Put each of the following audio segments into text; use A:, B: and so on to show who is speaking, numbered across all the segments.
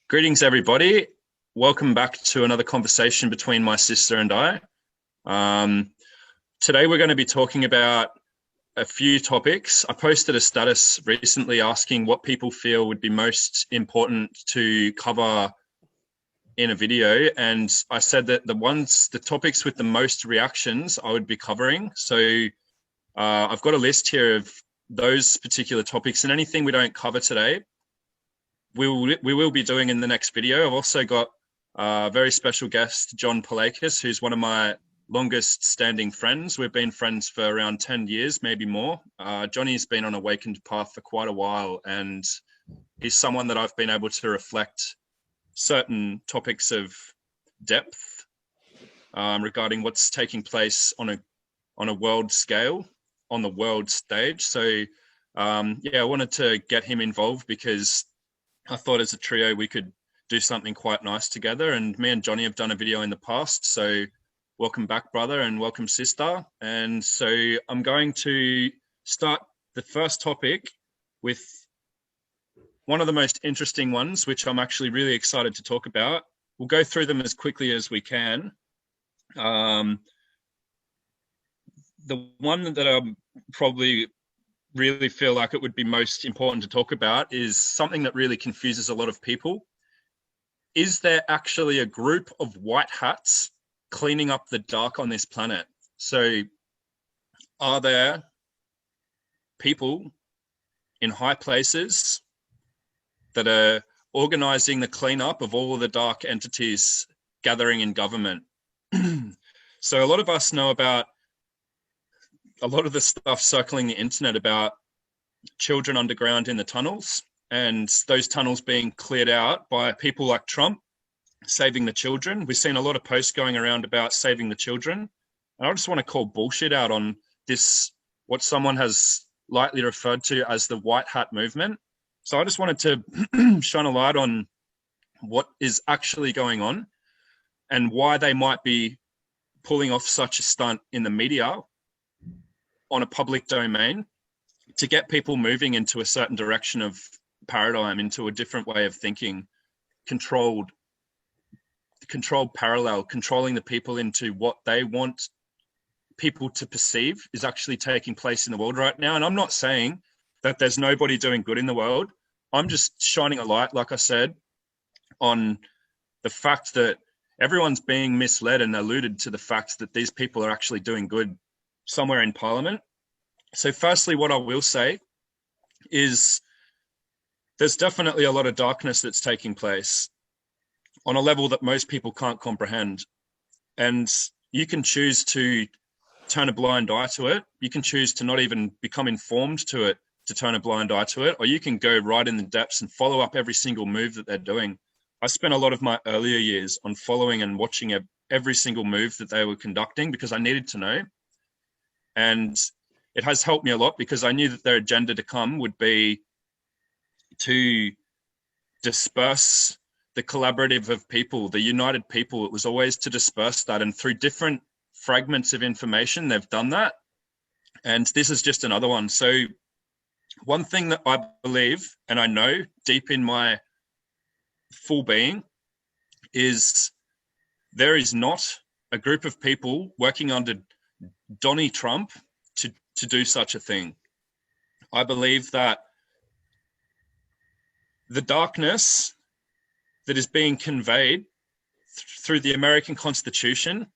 A: Greetings, everybody. Welcome back to another conversation between my sister and I. Today, we're going to be talking about a few topics. I posted a status recently asking what people feel would be most important to cover in a video. And I said that the topics with the most reactions I would be covering. So I've got a list here of those particular topics, and anything we don't cover today, we will be doing in the next video. I've also got a very special guest, John Palekis, who's one of my longest standing friends. We've been friends for around 10 years, maybe more. Johnny's been on Awakened Path for quite a while, and he's someone that I've been able to reflect certain topics of depth regarding what's taking place on a world scale, on the world stage. So I wanted to get him involved because I thought as a trio we could do something quite nice together. And me and Johnny have done a video in the past. So welcome back, brother, and welcome, sister. And so I'm going to start the first topic with one of the most interesting ones, which I'm actually really excited to talk about. We'll go through them as quickly as we can. The one that I'm probably really feel like it would be most important to talk about is something that really confuses a lot of people. Is there actually a group of white hats cleaning up the dark on this planet? So are there people in high places that are organizing the cleanup of all of the dark entities gathering in government? So a lot of us know about a lot of the stuff circling the internet about children underground in the tunnels, and those tunnels being cleared out by people like Trump saving the children. We've seen a lot of posts going around about saving the children. And I just want to call bullshit out on this, what someone has lightly referred to as the white hat movement. So I just wanted to shine a light on what is actually going on and why they might be pulling off such a stunt in the media on a public domain to get people moving into a certain direction of paradigm, into a different way of thinking, controlled parallel, controlling the people into what they want people to perceive is actually taking place in the world right now. And I'm not saying that there's nobody doing good in the world. I'm just shining a light, like I said, on the fact that everyone's being misled and alluded to the fact that these people are actually doing good somewhere in Parliament. So firstly, what I will say is there's definitely a lot of darkness that's taking place on a level that most people can't comprehend. And you can choose to turn a blind eye to it. You can choose to not even become informed to it, to turn a blind eye to it, or you can go right in the depths and follow up every single move that they're doing. I spent a lot of my earlier years on following and watching every single move that they were conducting because I needed to know. And it has helped me a lot because I knew that their agenda to come would be to disperse the collaborative of people, the united people. It was always to disperse that. And through different fragments of information, they've done that. And this is just another one. So one thing that I believe, and I know deep in my full being, is there is not a group of people working under Donnie Trump to do such a thing. I believe that the darkness that is being conveyed through the American Constitution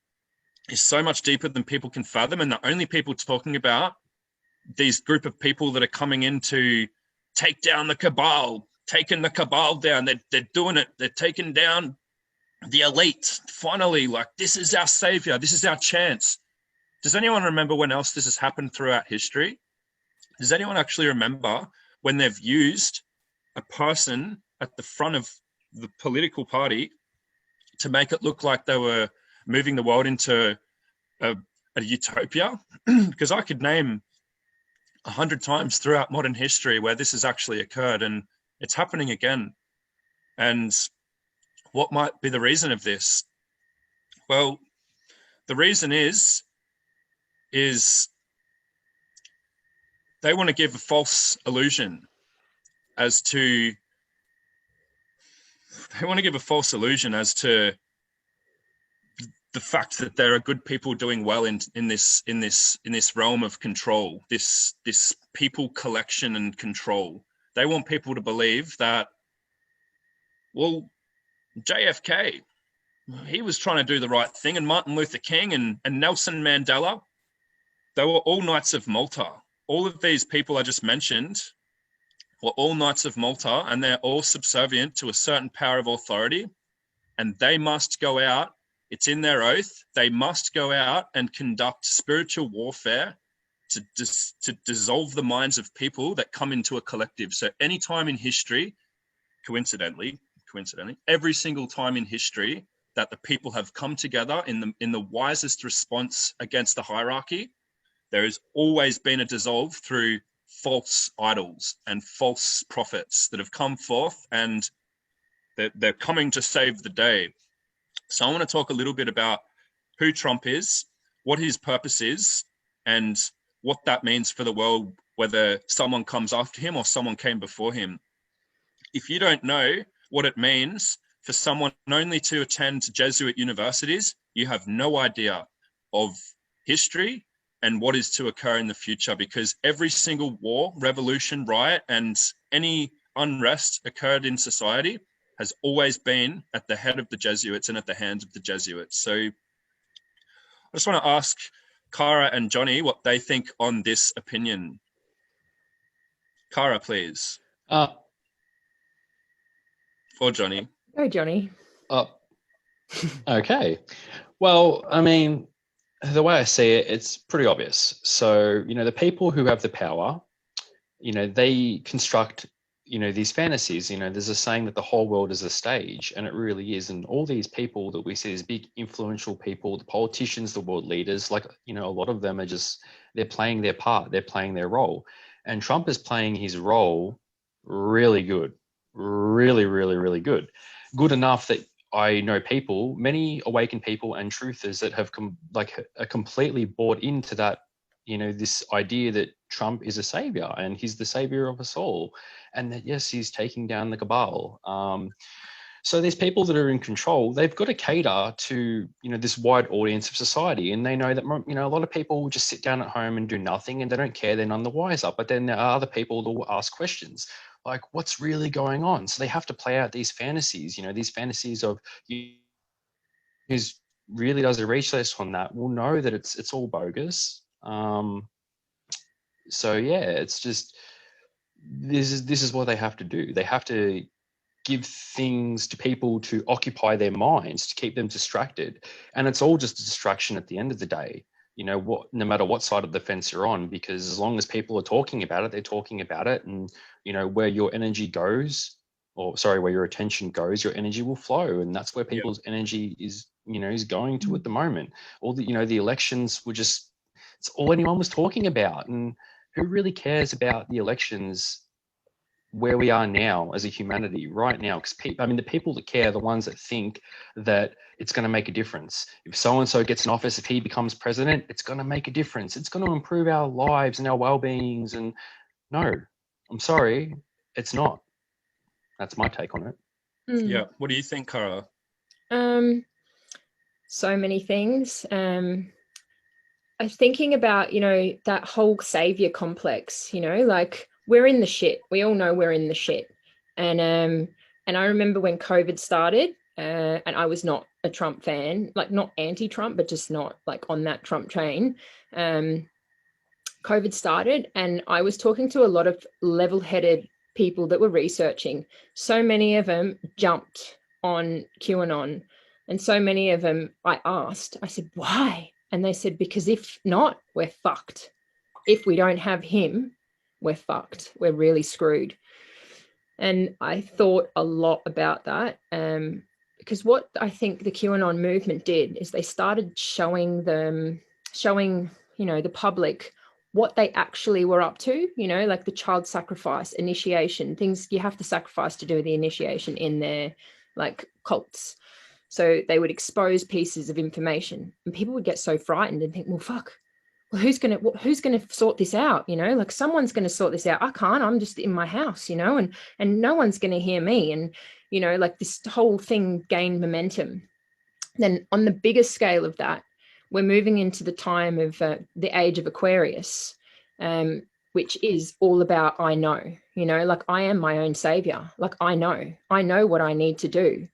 A: is so much deeper than people can fathom. And the only people talking about these group of people that are coming in to take down the cabal, taking the cabal down, they're doing it. They're taking down the elite. Finally, like, this is our savior. This is our chance. Does anyone remember when else this has happened throughout history? Does anyone actually remember when they've used a person at the front of the political party to make it look like they were moving the world into a utopia? Because I could name 100 times throughout modern history where this has actually occurred, and it's happening again. And what might be the reason of this? Well, the reason is they want to give a false illusion as to they want to give a false illusion as to the fact that there are good people doing well in this realm of control, this people collection and control. They want people to believe that, well, JFK, he was trying to do the right thing, and Martin Luther King and Nelson Mandela, they were all Knights of Malta. All of these people I just mentioned were all Knights of Malta, and they're all subservient to a certain power of authority, and they must go out. It's in their oath. They must go out and conduct spiritual warfare to dissolve the minds of people that come into a collective. So any time in history, coincidentally, every single time in history that the people have come together in the wisest response against the hierarchy, there has always been a dissolve through false idols and false prophets that have come forth, and they're coming to save the day. So I want to talk a little bit about who Trump is, what his purpose is, and what that means for the world, whether someone comes after him or someone came before him. If you don't know what it means for someone only to attend Jesuit universities, you have no idea of history and what is to occur in the future, because every single war, revolution, riot, and any unrest occurred in society has always been at the head of the Jesuits and at the hands of the Jesuits. So I just want to ask Kara and Johnny what they think on this opinion. Kara, please. Or Johnny.
B: Go, Johnny.
C: Okay. Well, I mean, the way I see it, it's pretty obvious. So, the people who have the power, they construct, these fantasies. There's a saying that the whole world is a stage, and it really is. And all these people that we see, these big influential people, the politicians, the world leaders, like, a lot of them are just, they're playing their part, they're playing their role. And Trump is playing his role really good, really, really, really good. Good enough that I know people, many awakened people and truthers that have are completely bought into that, this idea that Trump is a savior and he's the savior of us all, and that yes, he's taking down the cabal. So these people that are in control, they've got to cater to this wide audience of society, and they know that a lot of people will just sit down at home and do nothing, and they don't care. They're none the wiser. But then there are other people that will ask questions like, what's really going on? So they have to play out these fantasies. These fantasies of who's really does a research on that will know that it's all bogus. So yeah, it's just this is what they have to do. They have to give things to people to occupy their minds, to keep them distracted, and it's all just a distraction at the end of the day. No matter what side of the fence you're on, because as long as people are talking about it, they're talking about it, and where your energy goes, where your attention goes, your energy will flow, and that's where people's energy is going to at the moment. All the the elections were just, it's all anyone was talking about, and who really cares about the elections where we are now as a humanity right now? Because the people that care are the ones that think that it's going to make a difference. If so-and-so gets in office, if he becomes president, it's going to make a difference. It's going to improve our lives and our well-beings. And no, I'm sorry, it's not. That's my take on it.
A: Yeah. What do you think, Cara?
B: So many things. I'm thinking about, that whole savior complex, like, we're in the shit. We all know we're in the shit. And I remember when COVID started, and I was not a Trump fan, like not anti-Trump, but just not like on that Trump train. COVID started, and I was talking to a lot of level-headed people that were researching. So many of them jumped on QAnon, and so many of them I said, why? And they said, because if not, we're fucked. If we don't have him, we're fucked. We're really screwed. And I thought a lot about that, because what I think the QAnon movement did is they started showing the public what they actually were up to, like the child sacrifice, initiation, things you have to sacrifice to do the initiation in their like cults. So they would expose pieces of information, and people would get so frightened and think, well, fuck, well, who's gonna sort this out? Like someone's gonna sort this out. I can't. I'm just in my house, and no one's gonna hear me. And like this whole thing gained momentum. Then on the bigger scale of that, we're moving into the time of the age of Aquarius, which is all about I know. Like I am my own savior. Like I know what I need to do.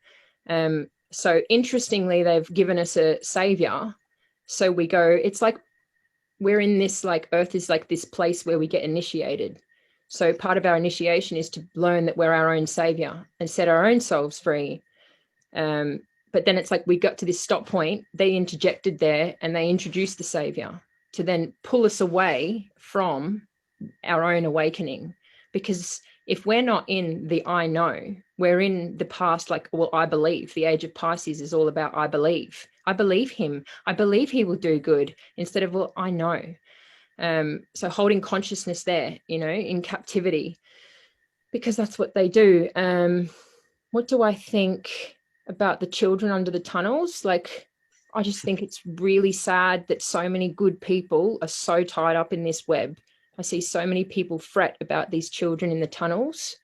B: So interestingly, they've given us a savior. So we go. It's like we're in this, like Earth is like this place where we get initiated. So part of our initiation is to learn that we're our own savior and set our own selves free. But then it's like we got to this stop point, they interjected there and they introduced the savior to then pull us away from our own awakening. Because if we're not in the I know, we're in the past, like, well, I believe. The age of Pisces is all about I believe. I believe him. I believe he will do good, instead of, well, I know. So holding consciousness there, in captivity, because that's what they do. What do I think about the children under the tunnels? Like, I just think it's really sad that so many good people are so tied up in this web. I see so many people fret about these children in the tunnels.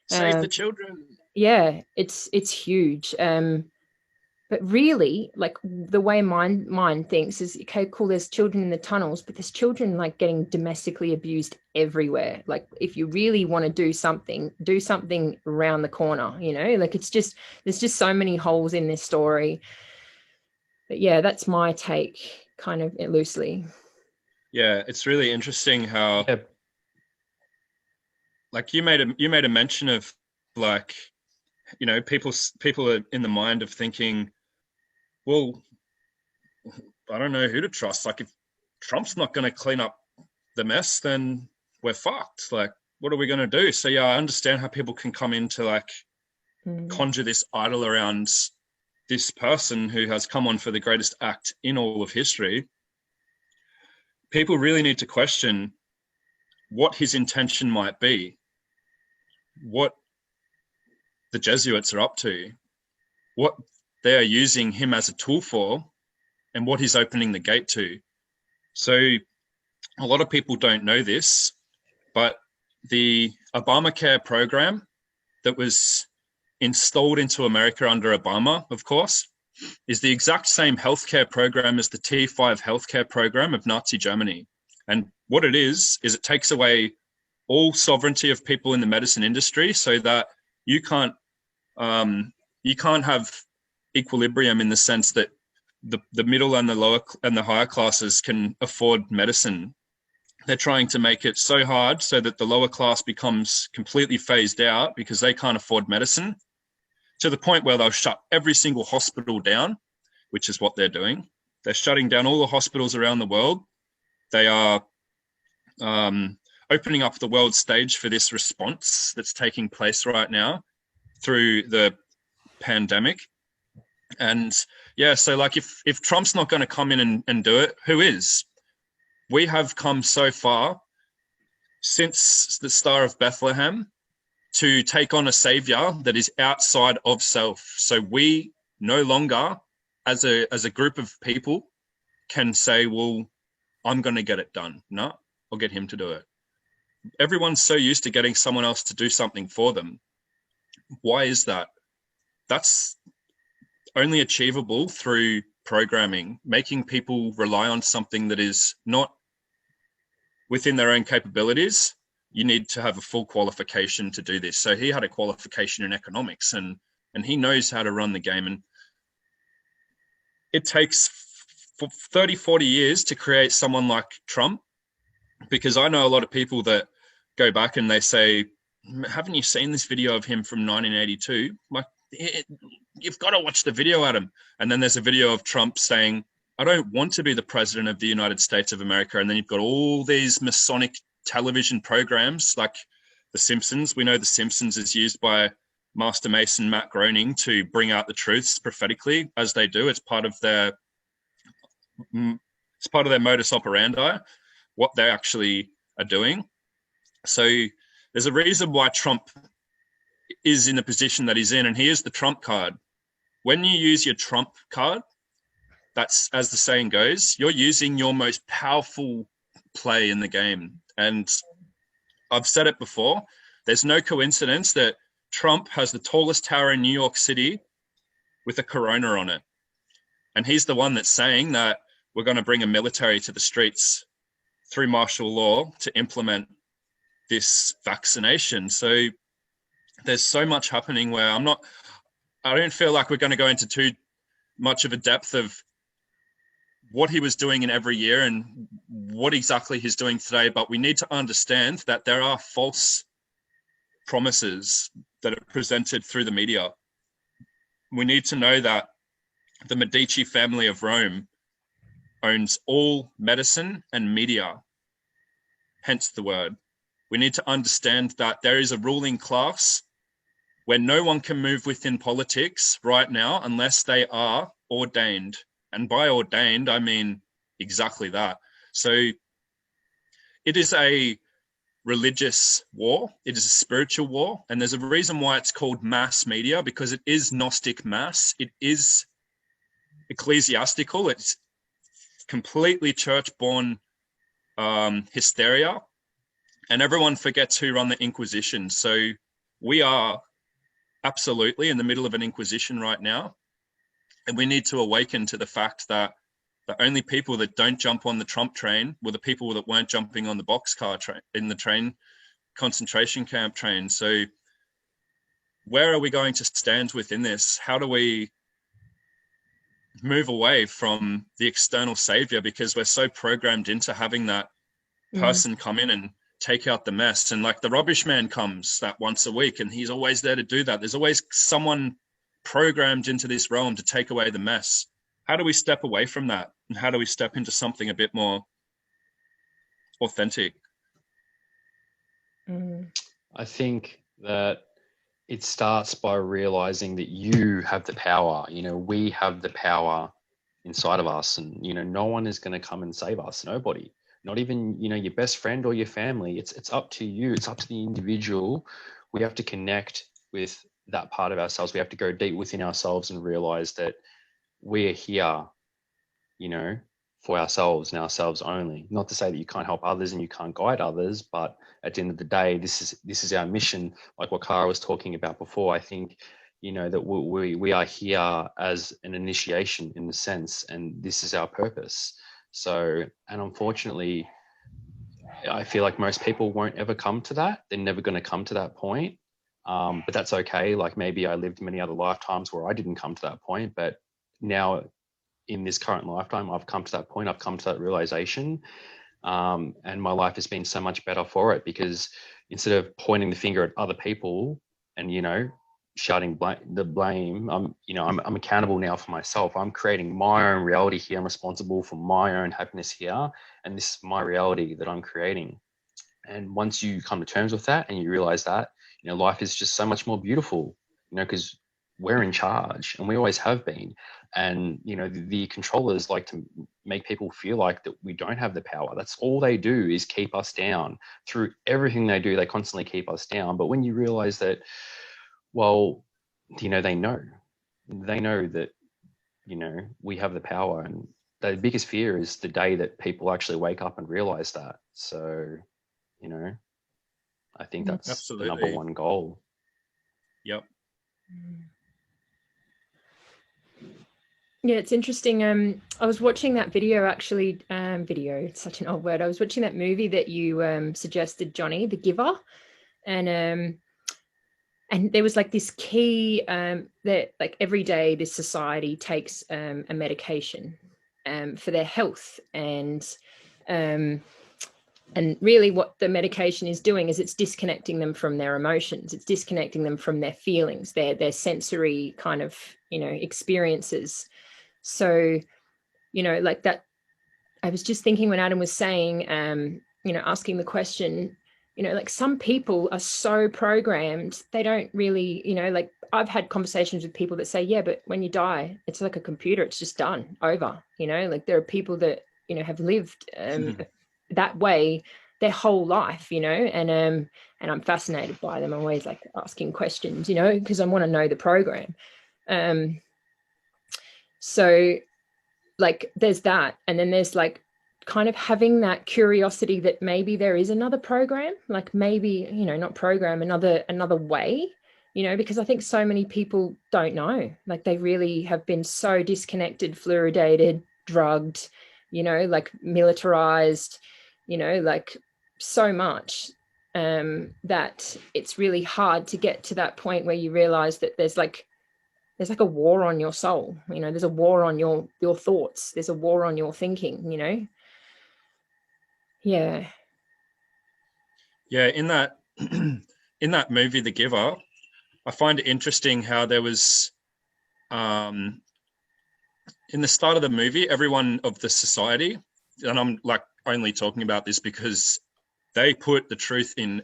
A: Save the children.
B: Yeah, it's huge. But really, like the way mine thinks is, okay, cool, there's children in the tunnels, but there's children like getting domestically abused everywhere. Like if you really want to do something around the corner, like there's just so many holes in this story. But yeah, that's my take, kind of loosely.
A: Yeah, it's really interesting how like you made a mention of, like, people are in the mind of thinking, well, I don't know who to trust. Like if Trump's not going to clean up the mess, then we're fucked. Like, what are we going to do? So yeah, I understand how people can come in to like conjure this idol around this person who has come on for the greatest act in all of history. People really need to question what his intention might be, what the Jesuits are up to, what they are using him as a tool for, and what he's opening the gate to. So a lot of people don't know this, but the Obamacare program that was installed into America under Obama, of course, is the exact same healthcare program as the T5 healthcare program of Nazi Germany. And what it is it takes away all sovereignty of people in the medicine industry, so that you can't have equilibrium in the sense that the middle and the lower and the higher classes can afford medicine. They're trying to make it so hard so that the lower class becomes completely phased out because they can't afford medicine, to the point where they'll shut every single hospital down, which is what they're doing. They're shutting down all the hospitals around the world. They are opening up the world stage for this response that's taking place right now through the pandemic. And yeah, so like if Trump's not going to come in and do it, who is? We have come so far since the Star of Bethlehem to take on a savior that is outside of self. So we no longer, as a group of people, can say, well, I'm going to get it done. No, I'll get him to do it. Everyone's so used to getting someone else to do something for them. Why is that? That's only achievable through programming, making people rely on something that is not within their own capabilities. You need to have a full qualification to do this. So he had a qualification in economics, and he knows how to run the game. And it takes 30, 40 years to create someone like Trump, because I know a lot of people that go back and they say, haven't you seen this video of him from 1982? Like, you've got to watch the video, Adam. And then there's a video of Trump saying, I don't want to be the president of the United States of America. And then you've got all these Masonic television programs like The Simpsons. We know The Simpsons is used by Master Mason Matt Groening to bring out the truths prophetically, as they do. It's part of their modus operandi, what they actually are doing. So there's a reason why Trump is in the position that he's in, and he is the Trump card. When you use your Trump card, that's, as the saying goes, you're using your most powerful play in the game. And I've said it before, there's no coincidence that Trump has the tallest tower in New York City with a corona on it. And he's the one that's saying that we're going to bring a military to the streets through martial law to implement this vaccination. So there's so much happening where I don't feel like we're going to go into too much of a depth of what he was doing in every year and what exactly he's doing today. But we need to understand that there are false promises that are presented through the media. We need to know that the Medici family of Rome owns all medicine and media, hence the word. We need to understand that there is a ruling class where no one can move within politics right now unless they are ordained. And by ordained, I mean exactly that. So it is a religious war. It is a spiritual war. And there's a reason why it's called mass media, because it is Gnostic mass. It is ecclesiastical. It's completely church-born hysteria. And everyone forgets who run the Inquisition. So we are absolutely in the middle of an Inquisition right now. And we need to awaken to the fact that the only people that don't jump on the Trump train were the people that weren't jumping on the boxcar train, in the train concentration camp train. So where are we going to stand within this? How do we move away from the external savior, because we're so programmed into having that person come in and take out the mess? And like the rubbish man comes that once a week, and he's always there to do that. There's always someone programmed into this realm to take away the mess. How do we step away from that? And how do we step into something a bit more authentic?
C: I think that it starts by realizing that you have the power. You know, we have the power inside of us, and you know, no one is going to come and save us. Nobody, not even, you know, your best friend or your family. It's up to you. It's up to the individual. We have to connect with that part of ourselves. We have to go deep within ourselves and realize that we're here, you know, for ourselves and ourselves only. Not to say that you can't help others and you can't guide others, but at the end of the day, this is our mission. Like what Kara was talking about before, I think, you know, that we are here as an initiation in the sense, and this is our purpose. So, and unfortunately, I feel like most people won't ever come to that. They're never going to come to that point. But that's okay. Like maybe I lived many other lifetimes where I didn't come to that point, but now in this current lifetime, I've come to that point. I've come to that realization, and my life has been so much better for it, because instead of pointing the finger at other people and, you know, shouting the blame, I'm accountable now for myself. I'm creating my own reality here. I'm responsible for my own happiness here, and this is my reality that I'm creating. And once you come to terms with that and you realize that, you know, life is just so much more beautiful, you know, because we're in charge and we always have been. And, you know, the controllers like to make people feel like that we don't have the power. That's all they do, is keep us down. Through everything they do, they constantly keep us down. But when you realize that, well, you know, they know that, you know, we have the power. And the biggest fear is the day that people actually wake up and realize that. So, you know, I think that's
A: Absolutely.
C: the number one goal.
A: Yep.
B: Yeah, it's interesting. I was watching that video actually. Video, it's such an old word. I was watching that movie that you suggested, Johnny, The Giver, and there was like this key that like every day this society takes a medication for their health, and really what the medication is doing is it's disconnecting them from their emotions. It's disconnecting them from their feelings, their sensory kind of, you know, experiences. So, you know, like that, I was just thinking when Adam was saying, you know, asking the question, you know, like some people are so programmed, they don't really, you know, like I've had conversations with people that say, yeah, but when you die, it's like a computer, it's just done, over, you know, like there are people that, you know, have lived that way their whole life, you know, and I'm fascinated by them. I'm always like asking questions, you know, because I want to know the program. So like there's that, and then there's like kind of having that curiosity that maybe there is another program, like maybe, you know, not program, another way, you know, because I think so many people don't know, like they really have been so disconnected, fluoridated, drugged, you know, like militarized, you know, like so much that it's really hard to get to that point where you realize that there's like a war on your soul, you know, there's a war on your thoughts, there's a war on your thinking, you know. Yeah.
A: Yeah, in that in that movie, The Giver, I find it interesting how there was in the start of the movie, everyone of the society, and I'm like only talking about this because they put the truth in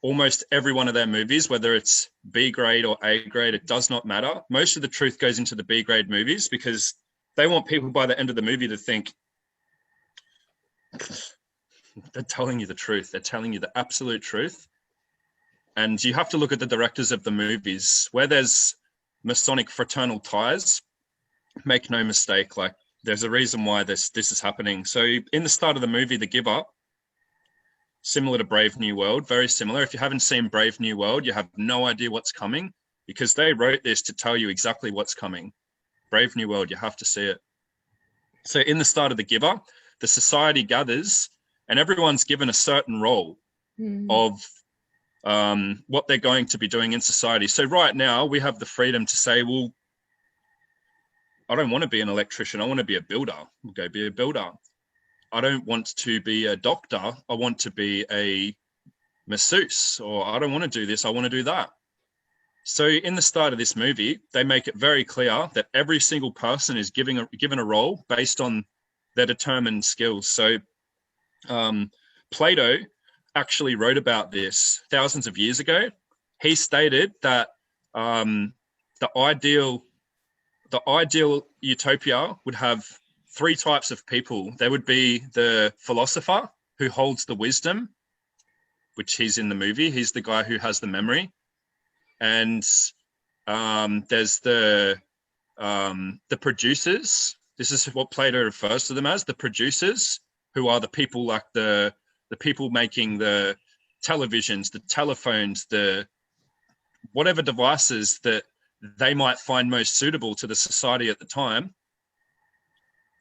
A: almost every one of their movies, whether it's B grade or A grade, it does not matter. Most of the truth goes into the B grade movies because they want people by the end of the movie to think they're telling you the truth. They're telling you the absolute truth. And you have to look at the directors of the movies. Where there's Masonic fraternal ties, make no mistake, like there's a reason why this is happening. So in the start of the movie, The Giver, similar to Brave New World, very similar. If you haven't seen Brave New World, you have no idea what's coming because they wrote this to tell you exactly what's coming. Brave New World, you have to see it. So in the start of The Giver, the society gathers and everyone's given a certain role of what they're going to be doing in society. So right now we have the freedom to say, well, I don't want to be an electrician. I want to be a builder. We'll go be a builder. I don't want to be a doctor. I want to be a masseuse, or I don't want to do this. I want to do that. So in the start of this movie, they make it very clear that every single person is given a role based on their determined skills. So Plato actually wrote about this thousands of years ago. He stated that the ideal utopia would have three types of people. There would be the philosopher who holds the wisdom, which he's in the movie. He's the guy who has the memory. And there's the producers. This is what Plato refers to them as, the producers, who are the people like the people making the televisions, the telephones, the whatever devices that they might find most suitable to the society at the time.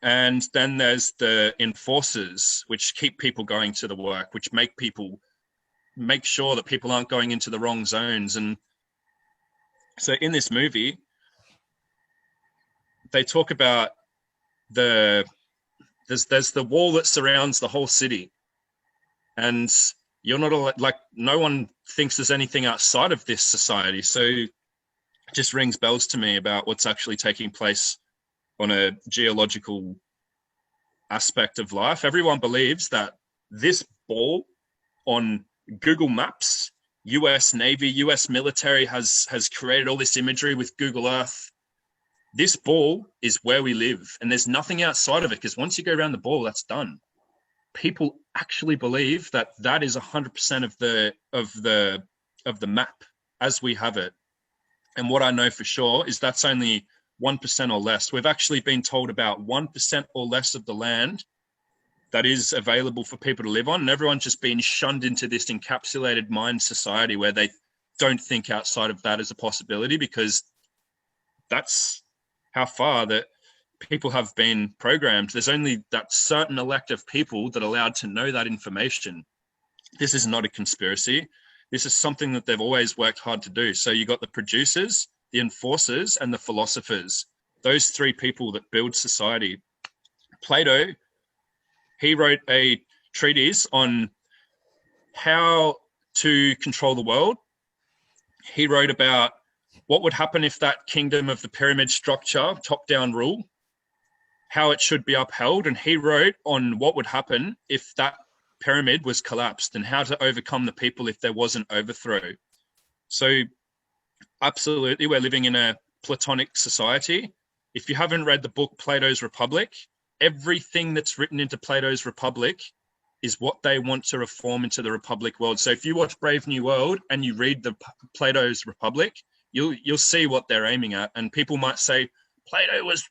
A: And then there's the enforcers, which keep people going to the work, which make sure that people aren't going into the wrong zones. And so in this movie, they talk about there's the wall that surrounds the whole city. And you're not like, no one thinks there's anything outside of this society. So it just rings bells to me about what's actually taking place on a geological aspect of life. Everyone believes that this ball on Google Maps, US Navy, US military has created all this imagery with Google Earth. This ball is where we live, and there's nothing outside of it, because once you go around the ball, that's done. People actually believe that that is 100% of the map as we have it. And what I know for sure is that's only 1% or less. We've actually been told about 1% or less of the land that is available for people to live on, and everyone's just been shunned into this encapsulated mind society where they don't think outside of that as a possibility, because that's how far that people have been programmed. There's only that certain elect of people that are allowed to know that information. This is not a conspiracy. This is something that they've always worked hard to do. So you got the producers, the enforcers, and the philosophers. Those three people that build society. Plato, he wrote a treatise on how to control the world. He wrote about what would happen if that kingdom of the pyramid structure, top-down rule, how it should be upheld. And he wrote on what would happen if that pyramid was collapsed and how to overcome the people if there was an overthrow. So absolutely, we're living in a Platonic society. If you haven't read the book Plato's Republic, everything that's written into Plato's Republic is what they want to reform into the Republic world. So if you watch Brave New World and you read the Plato's Republic, you'll see what they're aiming at. And people might say, Plato was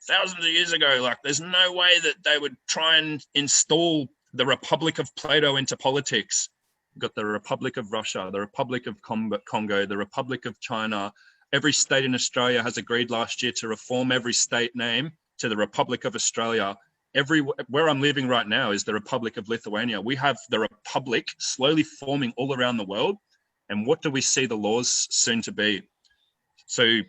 A: thousands of years ago. Like, there's no way that they would try and install the Republic of Plato into politics. You've got the Republic of Russia, the Republic of Congo, the Republic of China. Every state in Australia has agreed last year to reform every state name to the Republic of Australia. Where I'm living right now is the Republic of Lithuania. We have the Republic slowly forming all around the world. And what do we see the laws soon to be? So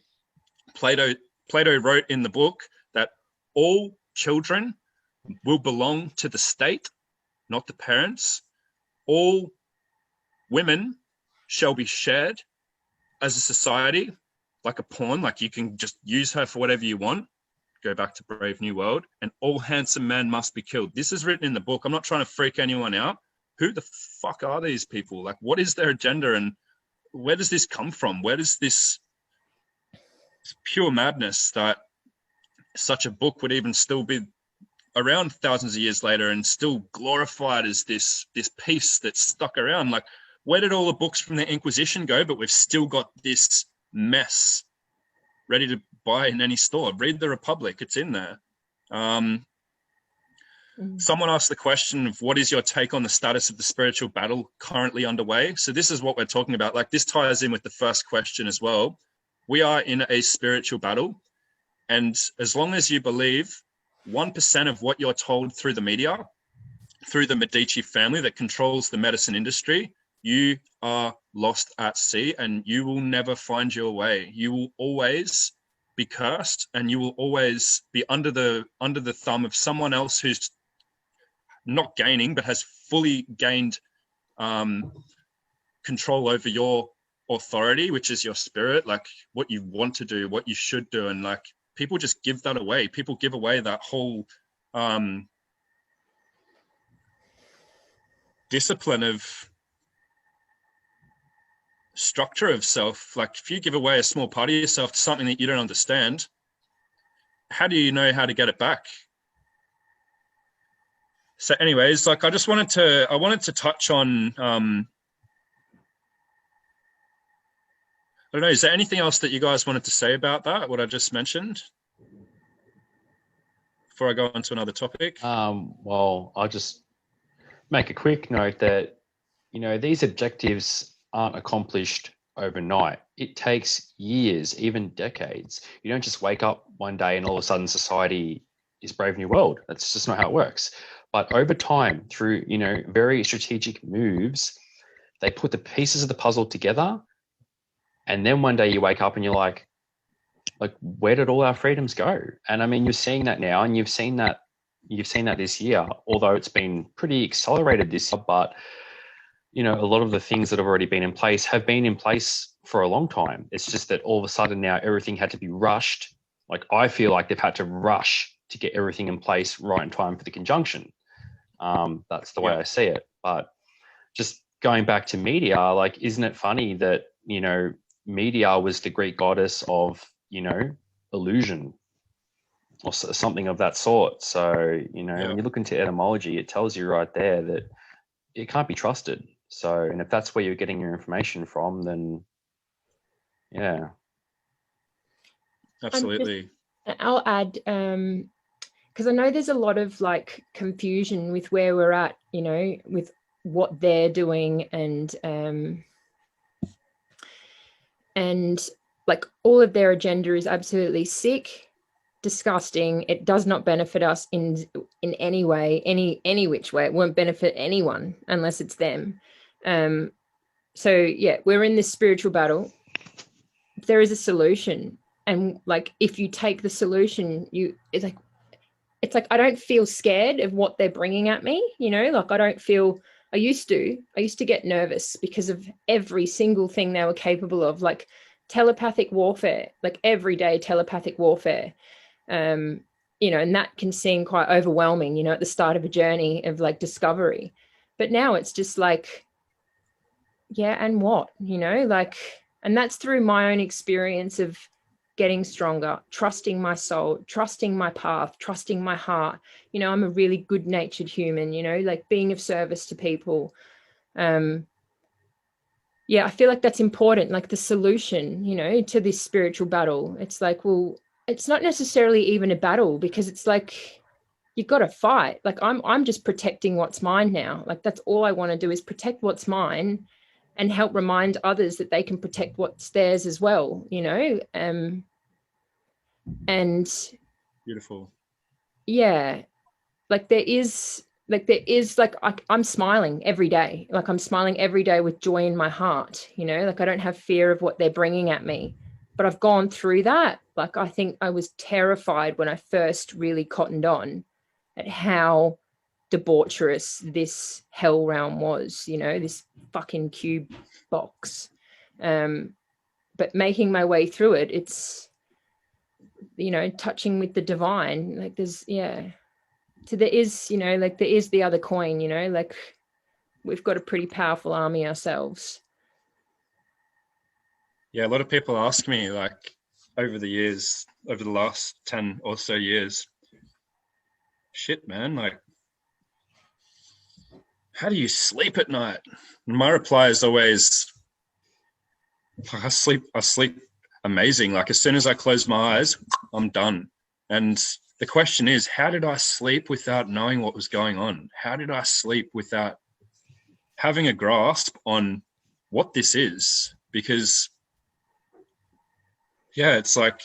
A: Plato wrote in the book that all children will belong to the state, not the parents. All women shall be shared as a society, like a pawn, like you can just use her for whatever you want. Go back to Brave New World. And all handsome men must be killed. This is written in the book. I'm not trying to freak anyone out. Who the fuck are these people? Like, what is their agenda, and where does this come from? Where does this pure madness that such a book would even still be around thousands of years later and still glorified as this piece that's stuck around? Like, where did all the books from the Inquisition go? But we've still got this mess ready to buy in any store. Read the Republic, it's in there. Someone asked the question of what is your take on the status of the spiritual battle currently underway? So this is what we're talking about. Like, this ties in with the first question as well. We are in a spiritual battle. And as long as you believe 1% of what you're told through the media, through the Medici family that controls the medicine industry, you are lost at sea and you will never find your way. You will always be cursed, and you will always be under the thumb of someone else who's not gaining, but has fully gained control over your authority, which is your spirit, like what you want to do, what you should do. And like, people just give that away. People give away that whole discipline of structure of self. Like, if you give away a small part of yourself to something that you don't understand, how do you know how to get it back? So anyways, like, I wanted to touch on, I don't know, is there anything else that you guys wanted to say about that, what I just mentioned, before I go on to another topic?
C: Well, I'll just make a quick note that, these objectives aren't accomplished overnight. It takes years, even decades. You don't just wake up one day and all of a sudden society is Brave New World. That's just not how it works. But over time, through, very strategic moves, they put the pieces of the puzzle together. And then one day you wake up and you're like, where did all our freedoms go? And I mean, you're seeing that now, and you've seen that this year, although it's been pretty accelerated this year. But, a lot of the things that have already been in place have been in place for a long time. It's just that all of a sudden now everything had to be rushed. Like, I feel like they've had to rush to get everything in place right in time for the conjunction. That's the way I see it. But just going back to media, like, isn't it funny that, media was the Greek goddess of, illusion or something of that sort. So, when you look into etymology, it tells you right there that it can't be trusted. So, and if that's where you're getting your information from, then yeah.
A: Absolutely.
B: I'll add, because I know there's a lot of like confusion with where we're at, with what they're doing, and like, all of their agenda is absolutely sick, disgusting. It does not benefit us in any way, any which way. It won't benefit anyone unless it's them. So yeah, we're in this spiritual battle. There is a solution, and like, if you take the solution, it's like I don't feel scared of what they're bringing at me. Like, I used to get nervous because of every single thing they were capable of, like telepathic warfare, like everyday telepathic warfare. And that can seem quite overwhelming, at the start of a journey of like discovery. But now it's just like, yeah, and what, like, and that's through my own experience of getting stronger, trusting my soul, trusting my path, trusting my heart. I'm a really good natured human, like being of service to people. Yeah, I feel like that's important, like the solution, to this spiritual battle. It's like, well, it's not necessarily even a battle, because it's like you've got to fight. Like I'm just protecting what's mine now. Like that's all I want to do, is protect what's mine and help remind others that they can protect what's theirs as well, you know? And
A: Beautiful.
B: yeah, like I'm smiling every day. Like I'm smiling every day with joy in my heart, you know? Like I don't have fear of what they're bringing at me. But I've gone through that. Like I think I was terrified when I first really cottoned on at how debaucherous this hell realm was, you know, this fucking cube box. But making my way through it, it's, you know, touching with the divine. Like there's, yeah. So there is, you know, like there is the other coin, you know, like we've got a pretty powerful army ourselves.
A: Yeah, a lot of people ask me, like, over the last 10 or so years, shit, man, like, how do you sleep at night? And my reply is always, I sleep amazing. Like as soon as I close my eyes, I'm done. And the question is, how did I sleep without knowing what was going on? How did I sleep without having a grasp on what this is? Because yeah, it's like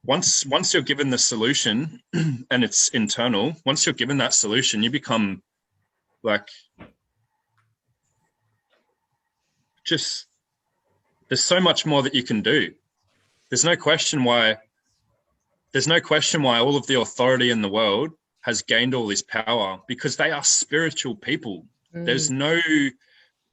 A: once you're given the solution and it's internal, once you're given that solution, you become like, just, there's so much more that you can do. There's no question why all of the authority in the world has gained all this power, because they are spiritual people. There's no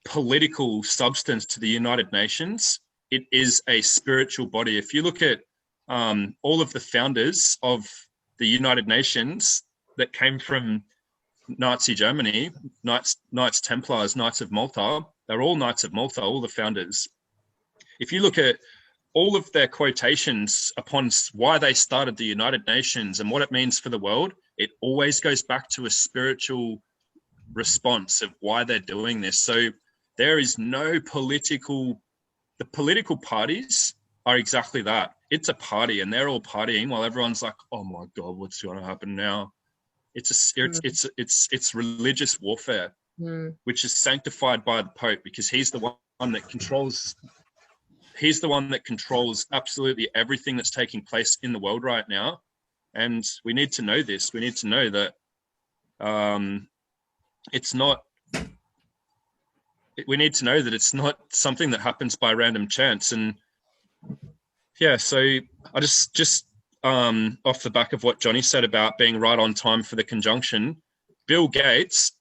A: political substance to the United Nations. It is a spiritual body. If you look at all of the founders of the United Nations that came from Nazi Germany, Knights Templars, Knights of Malta, they're all Knights of Malta, all the founders. If you look at all of their quotations upon why they started the United Nations and what it means for the world, it always goes back to a spiritual response of why they're doing this. So there is no political, the political parties are exactly that. It's a party and they're all partying while everyone's like, oh my God, what's going to happen now? It's religious warfare, which is sanctified by the Pope, because he's the one that controls absolutely everything that's taking place in the world right now. And we need to know this. We need to know that it's not something that happens by random chance. And yeah, so I just off the back of what Johnny said about being right on time for the conjunction, Bill Gates,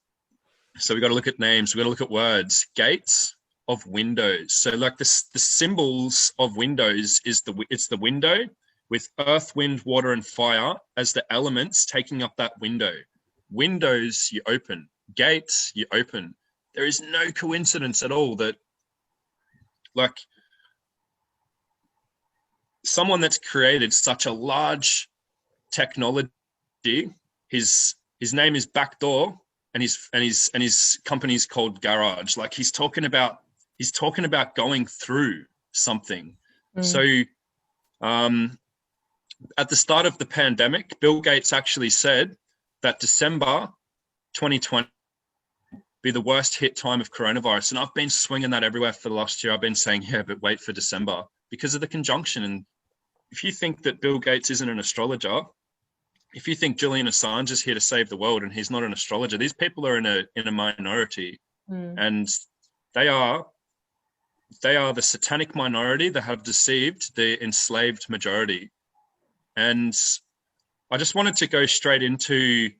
A: so we got to look at names, we got to look at words. Gates of Windows. So like the symbols of Windows is it's the window with earth, wind, water, and fire as the elements taking up that window. Windows, you open. Gates, you open. There is no coincidence at all that, like, someone that's created such a large technology, his name is Backdoor, and his company's called Garage. Like he's talking about going through something. So at the start of the pandemic, Bill Gates actually said that December 2020 be the worst hit time of coronavirus. And I've been swinging that everywhere for the last year. I've been saying, yeah, but wait for December because of the conjunction. And if you think that Bill Gates isn't an astrologer, if you think Julian Assange is here to save the world and he's not an astrologer, these people are in a minority. And they are the satanic minority that have deceived the enslaved majority. And I just wanted to go straight into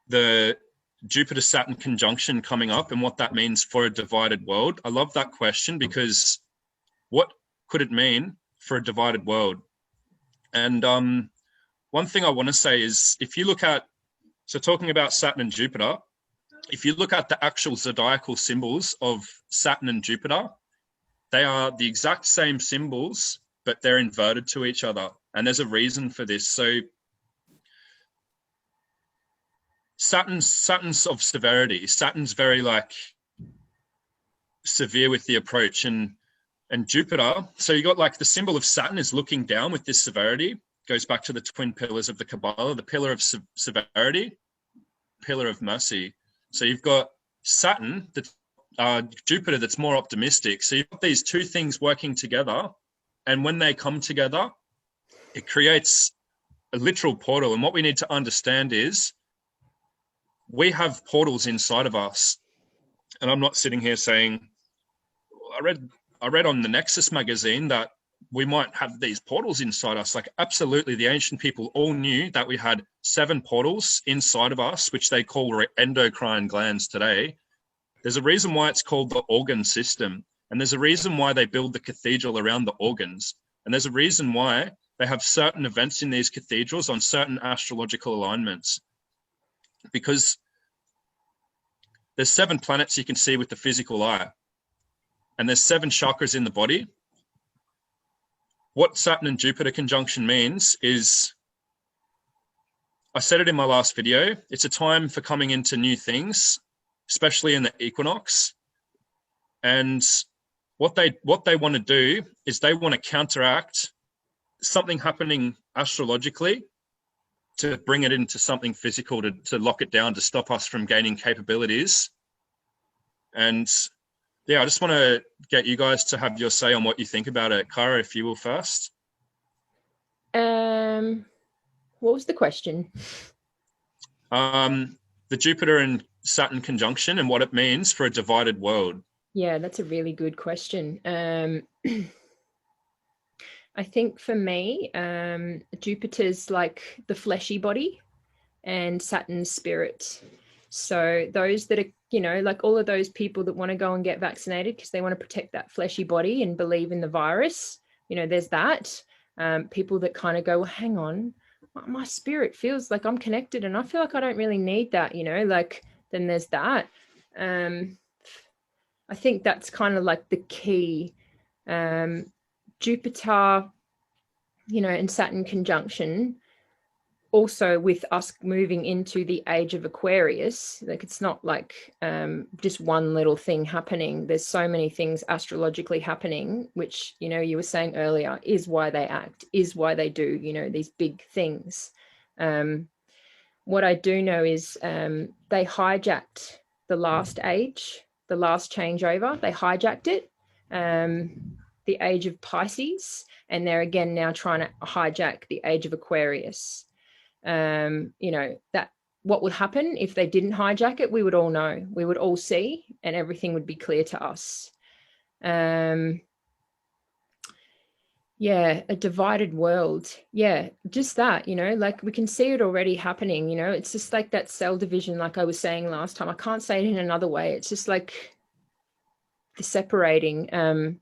A: the Jupiter-Saturn conjunction coming up and what that means for a divided world. I love that question because what could it mean for a divided world? And one thing I want to say is if you look at, so talking about Saturn and Jupiter, if you look at the actual zodiacal symbols of Saturn and Jupiter, they are the exact same symbols, but they're inverted to each other. And there's a reason for this. So Saturn's of severity. Saturn's very like severe with the approach. And and Jupiter. So you got like the symbol of Saturn is looking down with this severity. Goes back to the twin pillars of the Kabbalah, the pillar of severity, pillar of mercy. So you've got Saturn, Jupiter that's more optimistic. So you've got these two things working together, and when they come together, it creates a literal portal. And what we need to understand is we have portals inside of us. And I'm not sitting here saying, I read on the Nexus magazine that we might have these portals inside us. Like, absolutely, the ancient people all knew that we had 7 portals inside of us, which they call endocrine glands today. There's a reason why it's called the organ system. And there's a reason why they build the cathedral around the organs. And there's a reason why they have certain events in these cathedrals on certain astrological alignments. Because there's 7 planets you can see with the physical eye. And there's 7 chakras in the body. What Saturn and Jupiter conjunction means is, I said it in my last video, it's a time for coming into new things, especially in the equinox. And what they want to do is they want to counteract something happening astrologically to bring it into something physical, to lock it down, to stop us from gaining capabilities. And yeah, I just want to get you guys to have your say on what you think about it. Kara, if you will first.
B: What was the question?
A: The Jupiter and Saturn conjunction and what it means for a divided world.
B: Yeah, that's a really good question. I think for me, Jupiter's like the fleshy body and Saturn's spirit. So those that are, you know, like all of those people that want to go and get vaccinated because they want to protect that fleshy body and believe in the virus, you know, there's that. People that kind of go, well, hang on, my spirit feels like I'm connected and I feel like I don't really need that, you know, like then there's that. I think that's kind of like the key. Jupiter, you know, and Saturn conjunction, also with us moving into the age of Aquarius, like it's not like just one little thing happening. There's so many things astrologically happening, which, you know, you were saying earlier is why they act, is why they do, you know, these big things. What I do know is they hijacked the last age, the last changeover. They hijacked it, the age of Pisces, and they're again now trying to hijack the age of Aquarius. You know, that what would happen if they didn't hijack it, we would all know, we would all see, and everything would be clear to us. Yeah, a divided world. Yeah, just that, you know, like we can see it already happening, you know, it's just like that cell division, like I was saying last time. I can't say it in another way. It's just like the separating.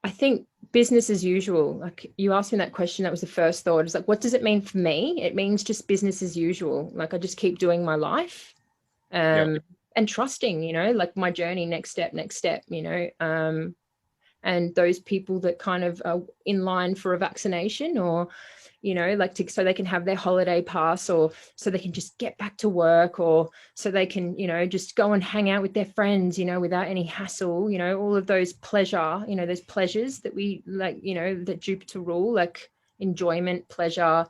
B: I think business as usual. Like you asked me that question, that was the first thought. It's like, what does it mean for me? It means just business as usual. Like I just keep doing my life and trusting, you know, like my journey, next step, you know, and those people that kind of are in line for a vaccination or, you know, like so they can have their holiday pass or so they can just get back to work or so they can, you know, just go and hang out with their friends, you know, without any hassle, you know, all of those pleasure, you know, those pleasures that we like, you know, that Jupiter rule, like enjoyment, pleasure,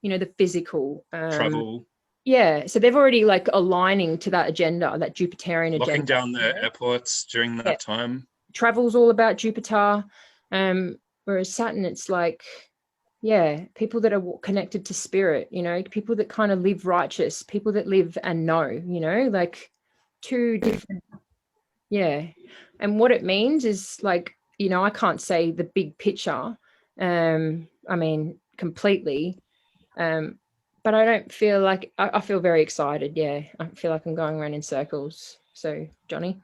B: you know, the physical.
A: Travel.
B: Yeah. So they've already like aligning to that agenda, that Jupiterian agenda.
A: Locking down the airports during that time.
B: Travel's all about Jupiter. Whereas Saturn, it's like, yeah, people that are connected to spirit, you know, people that kind of live righteous, people that live and know, you know, like two different. Yeah. And what it means is like, you know, I can't say the big picture. I mean, completely. But I don't feel like I feel very excited. Yeah. I feel like I'm going around in circles. So, Johnny.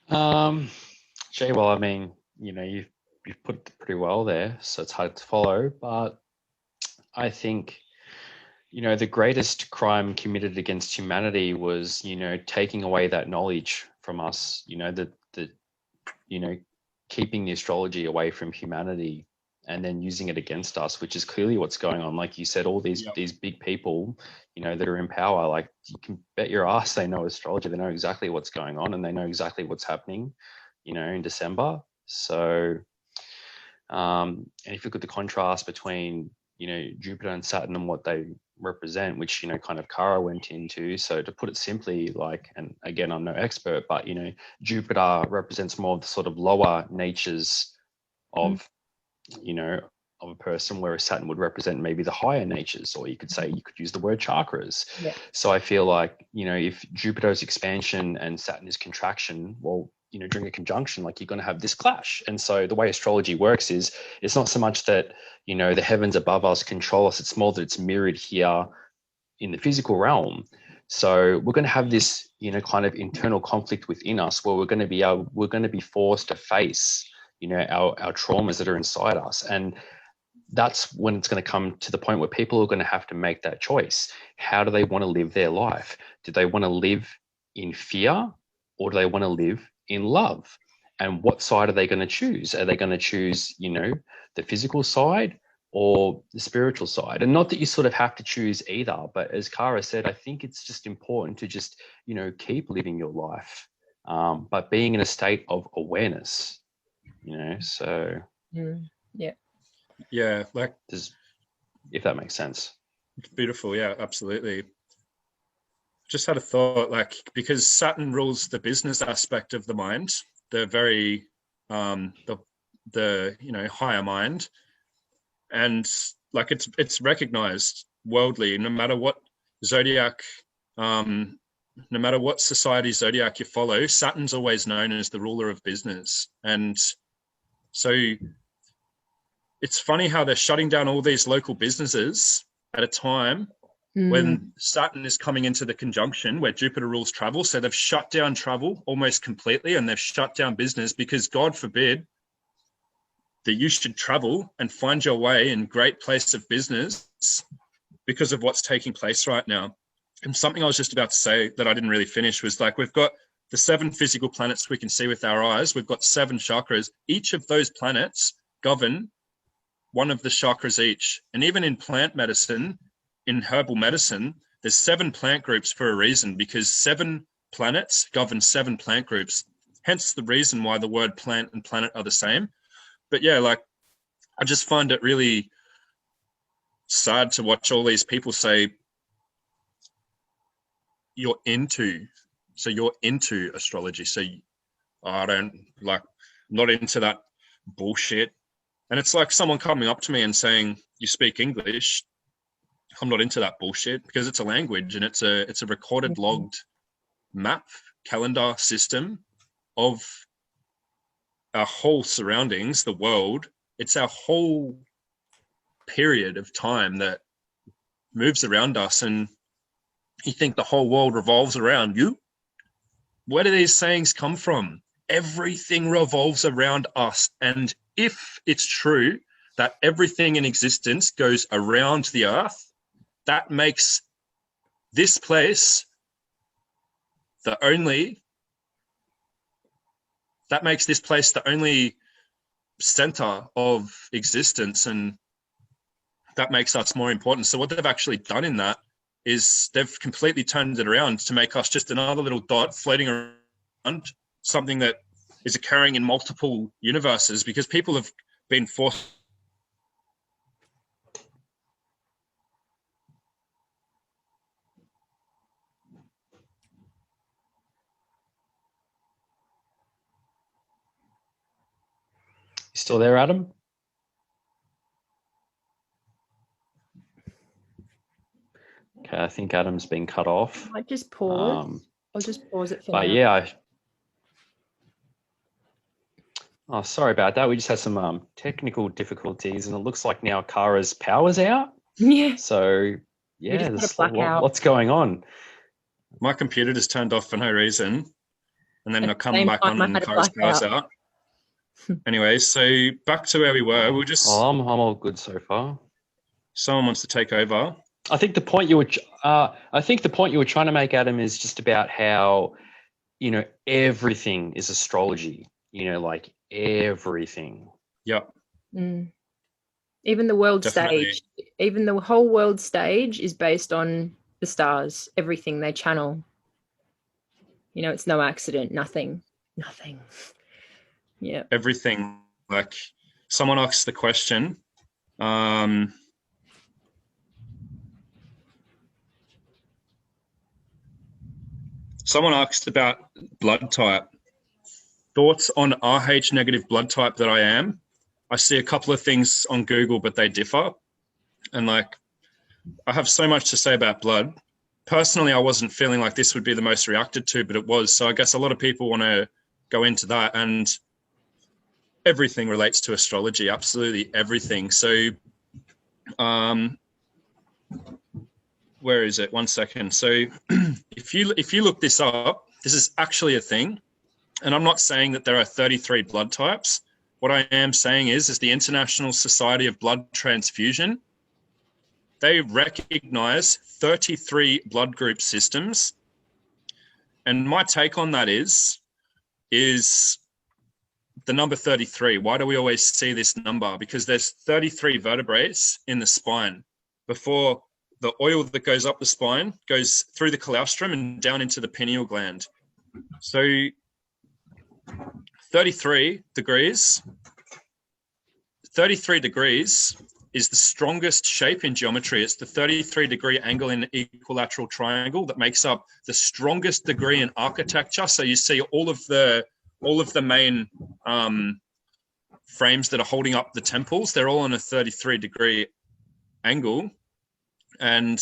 C: Jay, well, I mean, you know, you've put it pretty well there, so it's hard to follow. But I think, you know, the greatest crime committed against humanity was, you know, taking away that knowledge from us. You know, the you know, keeping the astrology away from humanity. and then using it against us, which is clearly what's going on. Like you said, all these big people, you know, that are in power, like you can bet your ass they know astrology. They know exactly what's going on, and they know exactly what's happening, you know, in December. So, and if you look at the contrast between, you know, Jupiter and Saturn and what they represent, which, you know, kind of Kara went into. So to put it simply, like, and again, I'm no expert, but, you know, Jupiter represents more of the sort of lower natures of, you know, of a person, whereas Saturn would represent maybe the higher natures, or you could say, you could use the word chakras.
B: Yeah.
C: So I feel like, you know, if Jupiter's expansion and Saturn is contraction, well, you know, during a conjunction, like, you're going to have this clash. And so the way astrology works is, it's not so much that, you know, the heavens above us control us, it's more that it's mirrored here in the physical realm. So we're going to have this, you know, kind of internal conflict within us, where we're going to be forced to face, you know, our traumas that are inside us. And that's when it's going to come to the point where people are going to have to make that choice. How do they want to live their life? Do they want to live in fear, or do they want to live in love? And what side are they going to choose? Are they going to choose, you know, the physical side or the spiritual side? And not that you sort of have to choose either, but as Kara said, I think it's just important to just, you know, keep living your life, but being in a state of awareness, you know. So
B: yeah,
A: like,
C: if that makes sense.
A: It's beautiful. Yeah, absolutely. Just had a thought, like, because Saturn rules the business aspect of the mind, the very the you know, higher mind, and like, it's recognized worldly, no matter what zodiac, no matter what society zodiac you follow, Saturn's always known as the ruler of business. And so it's funny how they're shutting down all these local businesses at a time when Saturn is coming into the conjunction where Jupiter rules travel. So they've shut down travel almost completely, and they've shut down business, because God forbid that you should travel and find your way in great place of business because of what's taking place right now. And something I was just about to say that I didn't really finish was, like, we've got the 7 physical planets we can see with our eyes. We've got 7 chakras. Each of those planets govern one of the chakras each. And even in plant medicine, in herbal medicine, there's 7 plant groups for a reason, because 7 planets govern 7 plant groups. Hence the reason why the word plant and planet are the same. But yeah, like, I just find it really sad to watch all these people say, you're into astrology. So I don't, like, not into that bullshit. And it's like someone coming up to me and saying, you speak English. I'm not into that bullshit, because it's a language, and it's a recorded, logged map, calendar system of our whole surroundings, the world. It's our whole period of time that moves around us. And you think the whole world revolves around you? Where do these sayings come from? Everything revolves around us. And if it's true that everything in existence goes around the earth, that makes this place the only center of existence, and that makes us more important. So what they've actually done in that is they've completely turned it around to make us just another little dot floating around something that is occurring in multiple universes, because people have been forced.
C: You still there, Adam? Okay, I think Adam's been cut off.
B: I just pause. I'll just pause it for
C: But
B: now.
C: yeah, oh, sorry about that. We just had some technical difficulties, and it looks like now Kara's power's out.
B: Yeah.
C: So yeah,
B: just put a plug out.
C: what's going on?
A: My computer just turned off for no reason, and then
B: At
A: I'll
B: the
A: come
B: same
A: back
B: time,
A: on
B: I
A: and
B: had a
A: Kara's power's
B: blackout.
A: out. Anyway, so back to where we were. We'll just.
C: Oh, I'm all good so far.
A: Someone wants to take over.
C: I think the point you were trying to make, Adam, is just about how, you know, everything is astrology. You know, like everything.
A: Yep.
B: Mm. Even the world
A: Definitely.
B: stage, even the whole world stage is based on the stars, everything they channel. You know, it's no accident, nothing. Yeah.
A: Everything. Like, someone asked the question, someone asked about blood type. Thoughts on Rh negative blood type that I am? I see a couple of things on Google, but they differ. And like, I have so much to say about blood. Personally, I wasn't feeling like this would be the most reacted to, but it was. So I guess a lot of people want to go into that, and everything relates to astrology, absolutely everything. So, where is it? 1 second. So if you look this up, this is actually a thing. And I'm not saying that there are 33 blood types. What I am saying is the International Society of Blood Transfusion, they recognize 33 blood group systems. And my take on that is the number 33. Why do we always see this number? Because there's 33 vertebrae in the spine. Before the oil that goes up the spine goes through the colostrum and down into the pineal gland. So 33 degrees is the strongest shape in geometry. It's the 33-degree angle in an equilateral triangle that makes up the strongest degree in architecture. So you see all of the main frames that are holding up the temples, they're all on a 33-degree angle. And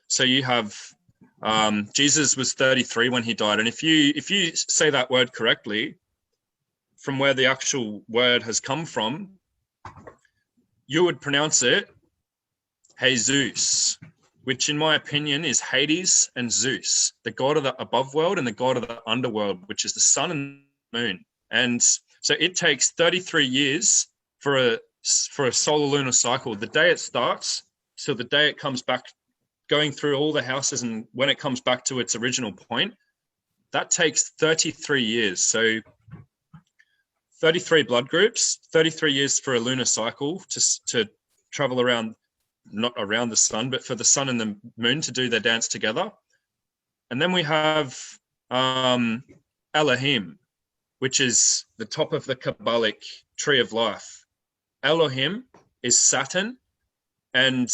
A: so you have Jesus was 33 when he died. And if you say that word correctly, from where the actual word has come from, you would pronounce it Jesus, which in my opinion is Hades and Zeus, the god of the above world and the god of the underworld, which is the sun and the moon. And so it takes 33 years for a solar lunar cycle. The day it starts till the day it comes back, going through all the houses, and when it comes back to its original point, that takes 33 years. So 33 blood groups, 33 years for a lunar cycle to travel around, not around the sun, but for the sun and the moon to do their dance together. And then we have Elohim, which is the top of the Kabbalic tree of life. Elohim is Saturn, and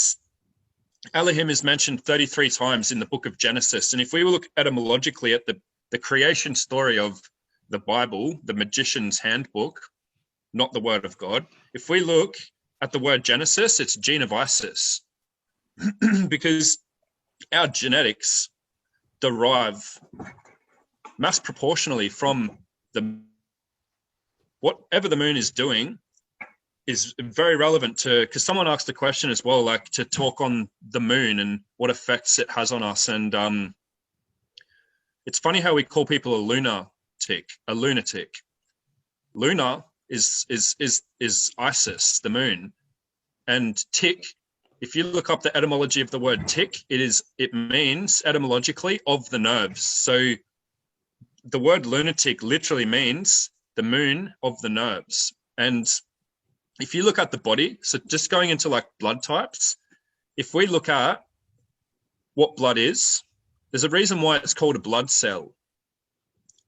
A: Elohim is mentioned 33 times in the book of Genesis. And if we look etymologically at the creation story of the Bible, the magician's handbook, not the word of God, if we look at the word Genesis, it's gene of Isis, because our genetics derive mass proportionally from whatever the moon is doing is very relevant to, because someone asked the question as well, like to talk on the moon and what effects it has on us. And it's funny how we call people a lunatic. Luna is Isis, the moon. And tick, if you look up the etymology of the word tick, it means etymologically of the nerves. So the word lunatic literally means the moon of the nerves. And if you look at the body, so just going into like blood types, if we look at what blood is, there's a reason why it's called a blood cell,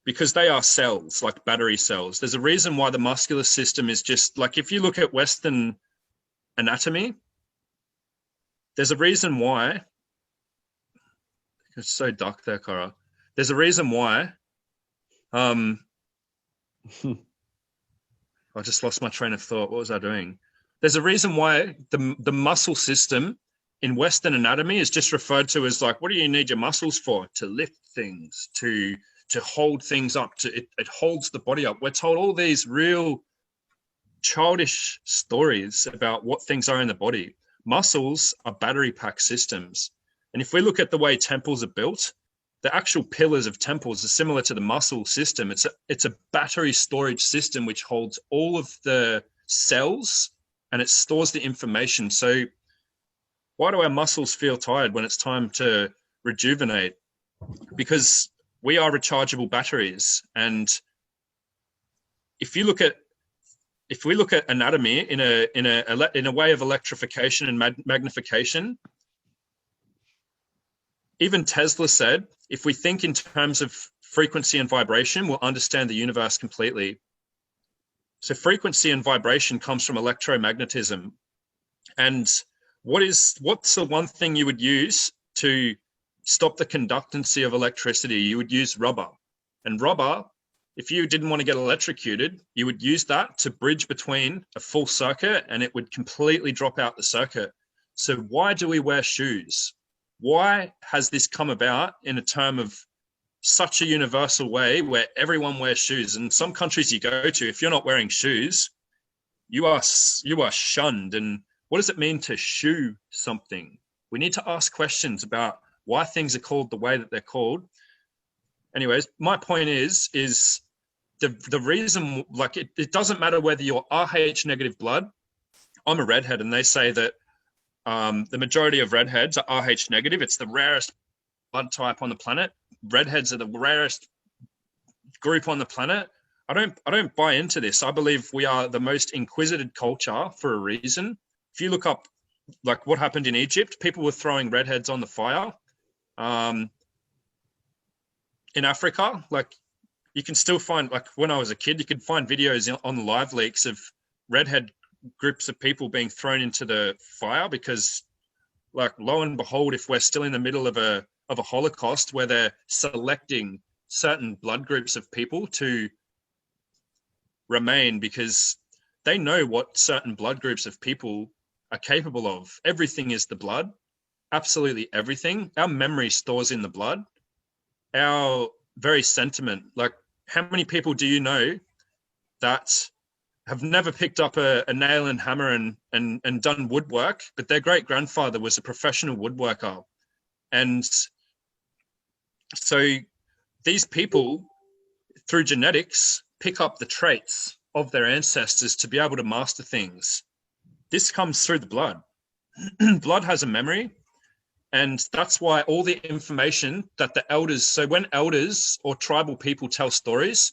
A: because they are cells, like battery cells. There's a reason why the muscular system is just like, if you look at Western anatomy, there's a reason why, it's so dark there, Cara. There's a reason why, I just lost my train of thought. What was I doing? There's a reason why the muscle system in Western anatomy is just referred to as like, what do you need your muscles for? To lift things, to hold things up, it holds the body up. We're told all these real childish stories about what things are in the body. Muscles are battery pack systems. And if we look at the way temples are built, the actual pillars of temples are similar to the muscle system. It's a battery storage system which holds all of the cells and it stores the information. So why do our muscles feel tired when it's time to rejuvenate? Because we are rechargeable batteries. And if you look at if we look at anatomy in a way of electrification and magnification, even Tesla said, if we think in terms of frequency and vibration, we'll understand the universe completely. So frequency and vibration comes from electromagnetism. And what's the one thing you would use to stop the conductancy of electricity? You would use rubber. And rubber, if you didn't want to get electrocuted, you would use that to bridge between a full circuit, and it would completely drop out the circuit. So why do we wear shoes? Why has this come about in a term of such a universal way where everyone wears shoes? And some countries you go to, if you're not wearing shoes, you are shunned. And what does it mean to shoe something? We need to ask questions about why things are called the way that they're called. Anyways, my point is the reason, like, it doesn't matter whether you're Rh negative blood. I'm a redhead, and they say that the majority of redheads are Rh negative. It's the rarest blood type on the planet. Redheads are the rarest group on the planet. I don't buy into this. I believe we are the most inquisited culture for a reason. If you look up like what happened in Egypt, people were throwing redheads on the fire. In Africa, like, you can still find, like, when I was a kid, you could find videos on the live leaks of redhead groups of people being thrown into the fire because, like, lo and behold, if we're still in the middle of a Holocaust where they're selecting certain blood groups of people to remain because they know what certain blood groups of people are capable of. Everything is the blood, absolutely everything. Our memory stores in the blood. Our very sentiment, like, how many people do you know that have never picked up a nail and hammer and done woodwork, but their great grandfather was a professional woodworker? And so these people, through genetics, pick up the traits of their ancestors to be able to master things. This comes through the blood. Blood has a memory. And that's why all the information that the elders, so when elders or tribal people tell stories,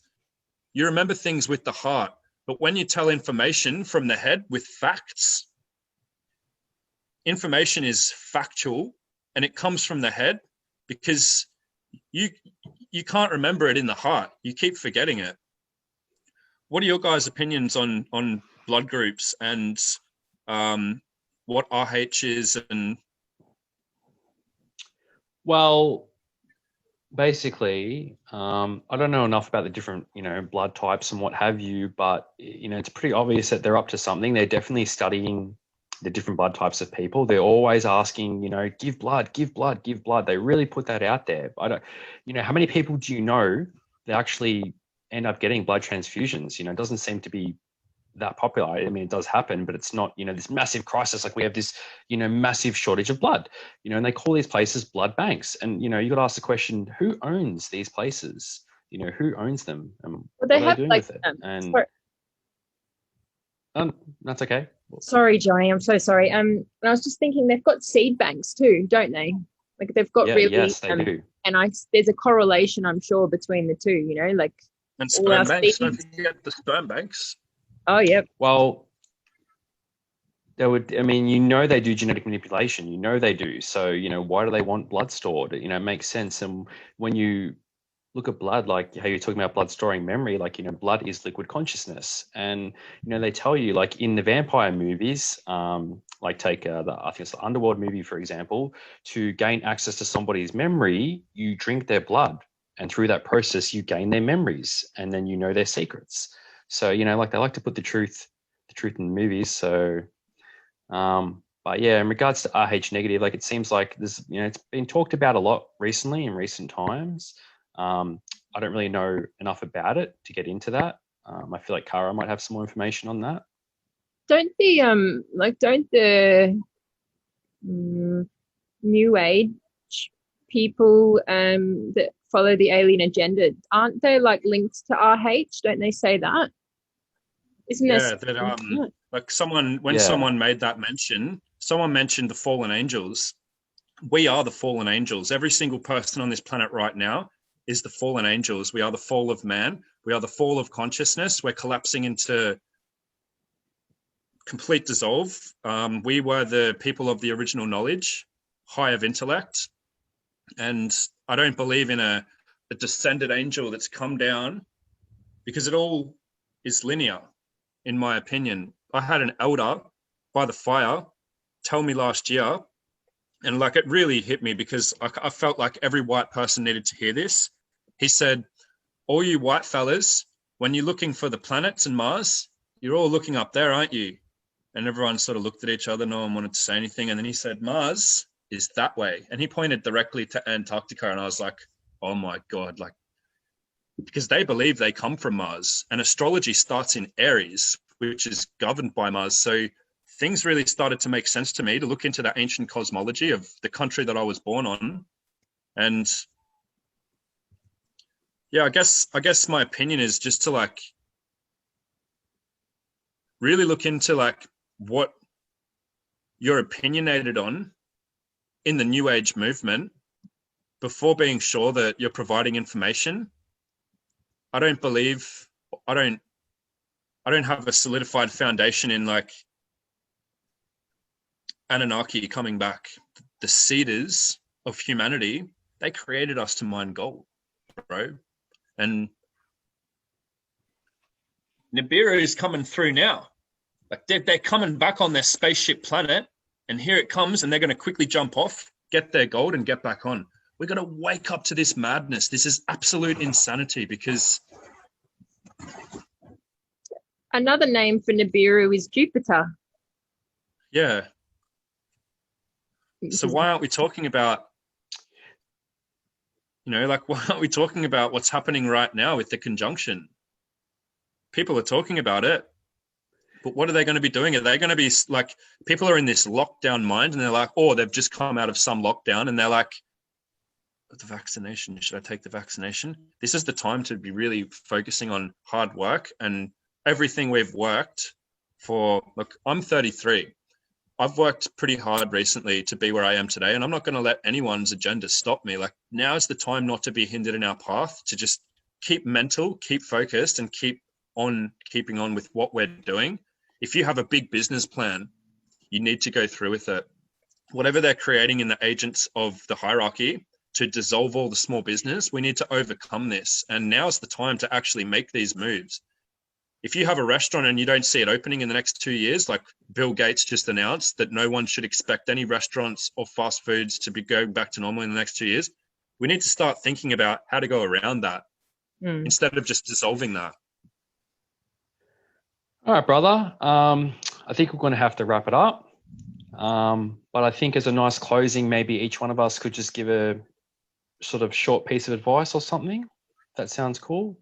A: you remember things with the heart. But when you tell information from the head with facts, information is factual and it comes from the head because you can't remember it in the heart. You keep forgetting it. What are your guys' opinions on blood groups and what RH is? And
C: well, basically, I don't know enough about the different, blood types and what have you, but, it's pretty obvious that they're up to something. They're definitely studying the different blood types of people. They're always asking, give blood, give blood, give blood. They really put that out there. I don't, how many people do you know that actually end up getting blood transfusions? It doesn't seem to be that popular. I mean, it does happen, but it's not, this massive crisis. Like we have this, massive shortage of blood, and they call these places blood banks. And, you got to ask the question, who owns these places? Who owns them? And
B: Well, they
C: what are
B: have
C: they doing
B: like,
C: with it? And that's okay.
B: Sorry, Johnny, I'm so sorry. And I was just thinking they've got seed banks too, don't they? Like they've got really,
C: yes, they do.
B: And there's a correlation, I'm sure, between the two. Like
A: and
B: all our
A: sperm banks.
B: seeds.
A: Don't forget the sperm banks.
B: Oh, yep.
C: Well, they would. They do genetic manipulation. They do. So, why do they want blood stored? It makes sense. And when you look at blood, like how you're talking about blood storing memory, like, blood is liquid consciousness. And, they tell you, like in the vampire movies, like take I think it's the Underworld movie, for example, to gain access to somebody's memory, you drink their blood. And through that process, you gain their memories and then their secrets. So, like they like to put the truth in the movies. So, but yeah, in regards to Rh negative, like it seems like there's, it's been talked about a lot recently in recent times. I don't really know enough about it to get into that. I feel like Kara might have some more information on that.
B: Don't the New Age people that follow the alien agenda, aren't they like linked to RH? Don't they say that? Isn't there?
A: Yeah, that like someone made that mention, someone mentioned the fallen angels. We are the fallen angels. Every single person on this planet right now is the fallen angels. We are the fall of man. We are the fall of consciousness. We're collapsing into complete dissolve. We were the people of the original knowledge, high of intellect. And I don't believe in a descended angel that's come down, because it all is linear, in my opinion. I had an elder by the fire tell me last year, and like it really hit me, because I felt like every white person needed to hear this. He said, all you white fellas, when you're looking for the planets and Mars, you're all looking up there, aren't you? And everyone sort of looked at each other. No one wanted to say anything. And then he said, Mars is that way. And he pointed directly to Antarctica. And I was like, oh my God, like, because they believe they come from Mars, and astrology starts in Aries, which is governed by Mars. So things really started to make sense to me to look into the ancient cosmology of the country that I was born on. And yeah, I guess my opinion is just to like really look into like what you're opinionated on in the New Age movement before being sure that you're providing information. I don't have a solidified foundation in like Anunnaki coming back. The seeders of humanity, they created us to mine gold, bro. And Nibiru is coming through now. Like they're coming back on their spaceship planet, and here it comes, and they're going to quickly jump off, get their gold, and get back on. We're going to wake up to this madness. This is absolute insanity, because
B: Another name for Nibiru is Jupiter.
A: yeah. So why aren't we talking about, like, why aren't we talking about what's happening right now with the conjunction? People are talking about it, but what are they going to be doing? Are they going to be like, people are in this lockdown mind, and they're like, oh, they've just come out of some lockdown, and they're like, the vaccination, should I take the vaccination? This is the time to be really focusing on hard work and everything we've worked for. Look, I'm 33. I've worked pretty hard recently to be where I am today, and I'm not going to let anyone's agenda stop me. Like, now is the time not to be hindered in our path, to just keep mental, keep focused, and keeping on with what we're doing. If you have a big business plan, you need to go through with it. Whatever they're creating in the agents of the hierarchy to dissolve all the small business, we need to overcome this. And now's the time to actually make these moves. If you have a restaurant and you don't see it opening in the next 2 years, like Bill Gates just announced that no one should expect any restaurants or fast foods to be going back to normal in the next 2 years, we need to start thinking about how to go around that instead of just dissolving that.
C: All right, brother. I think we're going to have to wrap it up. But I think as a nice closing, maybe each one of us could just give a sort of short piece of advice or something. That sounds cool.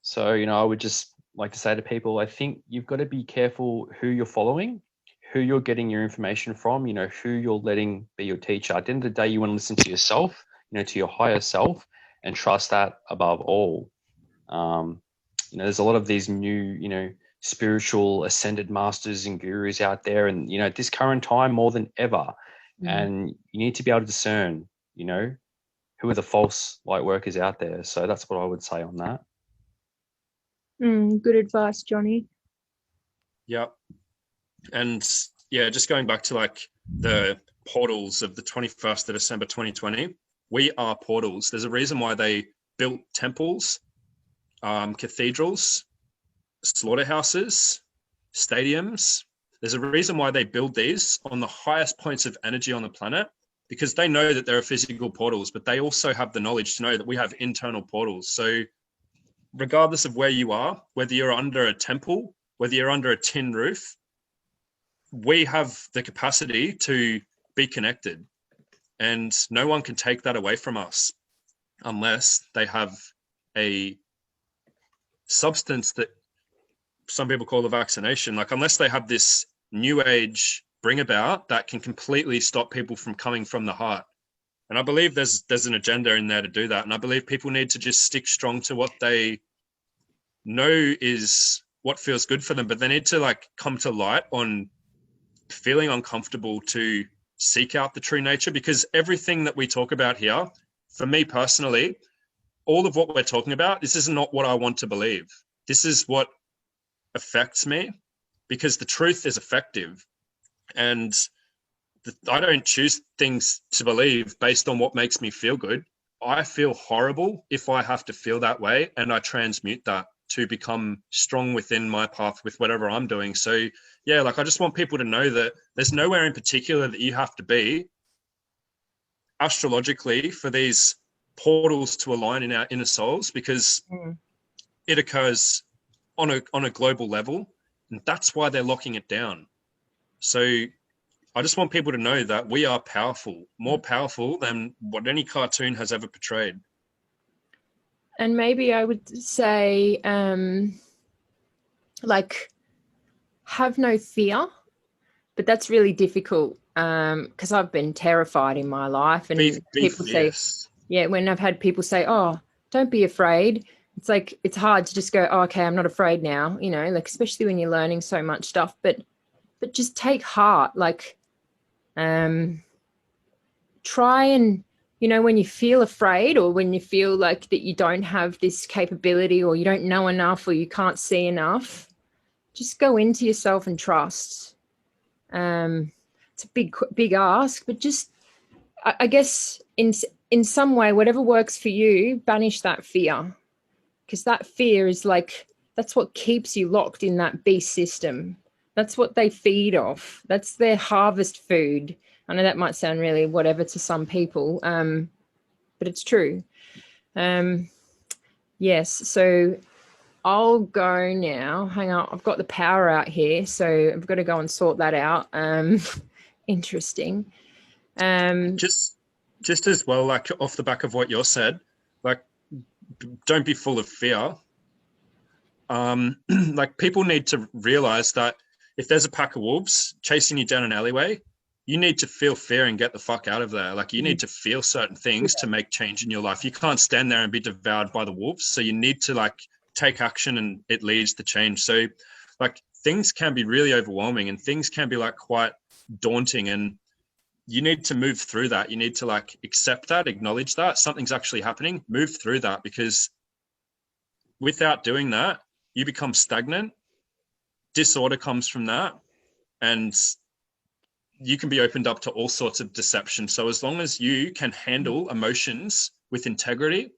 C: So, I would just like to say to people, I think you've got to be careful who you're following, who you're getting your information from, who you're letting be your teacher. At the end of the day, you want to listen to yourself, to your higher self, and trust that above all. There's a lot of these new, spiritual ascended masters and gurus out there, and at this current time more than ever, and you need to be able to discern who are the false light workers out there. So that's what I would say on that.
B: Good advice, Johnny.
A: Yeah. And yeah, just going back to like the portals of the 21st of December 2020, we are portals. There's a reason why they built temples, cathedrals, slaughterhouses, stadiums. There's a reason why they build these on the highest points of energy on the planet, because they know that there are physical portals, but they also have the knowledge to know that we have internal portals. So regardless of where you are, whether you're under a temple, whether you're under a tin roof, we have the capacity to be connected, and no one can take that away from us unless they have a substance that some people call the vaccination. Like, unless they have this new age bring about that can completely stop people from coming from the heart. And I believe there's an agenda in there to do that. And I believe people need to just stick strong to what they know is what feels good for them, but they need to like come to light on feeling uncomfortable to seek out the true nature, because everything that we talk about here, for me personally, all of what we're talking about, this is not what I want to believe. This is what affects me. because the truth is effective. And I don't choose things to believe based on what makes me feel good. I feel horrible if I have to feel that way, and I transmute that to become strong within my path with whatever I'm doing. So yeah, like I just want people to know that there's nowhere in particular that you have to be astrologically for these portals to align in our inner souls, because it occurs on a global level, and that's why they're locking it down. So I just want people to know that we are powerful, more powerful than what any cartoon has ever portrayed.
B: And maybe I would say, like, have no fear, but that's really difficult because I've been terrified in my life, and
A: Be
B: people
A: fierce.
B: say, yeah, when I've had people say, "Oh, don't be afraid," it's like it's hard to just go, oh, "Okay, I'm not afraid now," you know, like especially when you're learning so much stuff. But just take heart, like, try and, you know, when you feel afraid or when you feel like that you don't have this capability or you don't know enough or you can't see enough, just go into yourself and trust. It's a big ask, but just, I guess in some way, whatever works for you, banish that fear, because that fear is like, that's what keeps you locked in that beast system. That's what they feed off. That's their harvest food. I know that might sound really whatever to some people, but it's true. Yes, so I'll go now. Hang on, I've got the power out here, so I've got to go and sort that out. Interesting.
A: Just as well, like off the back of what you said, like don't be full of fear. Like people need to realize that if there's a pack of wolves chasing you down an alleyway, you need to feel fear and get the fuck out of there. Like you need to feel certain things to make change in your life. You can't stand there and be devoured by the wolves. So you need to like take action, and it leads to change. So like things can be really overwhelming and things can be like quite daunting, and you need to move through that. You need to like accept that, acknowledge that something's actually happening, move through that, because without doing that, you become stagnant. Disorder comes from that, and you can be opened up to all sorts of deception. So as long as you can handle emotions with integrity,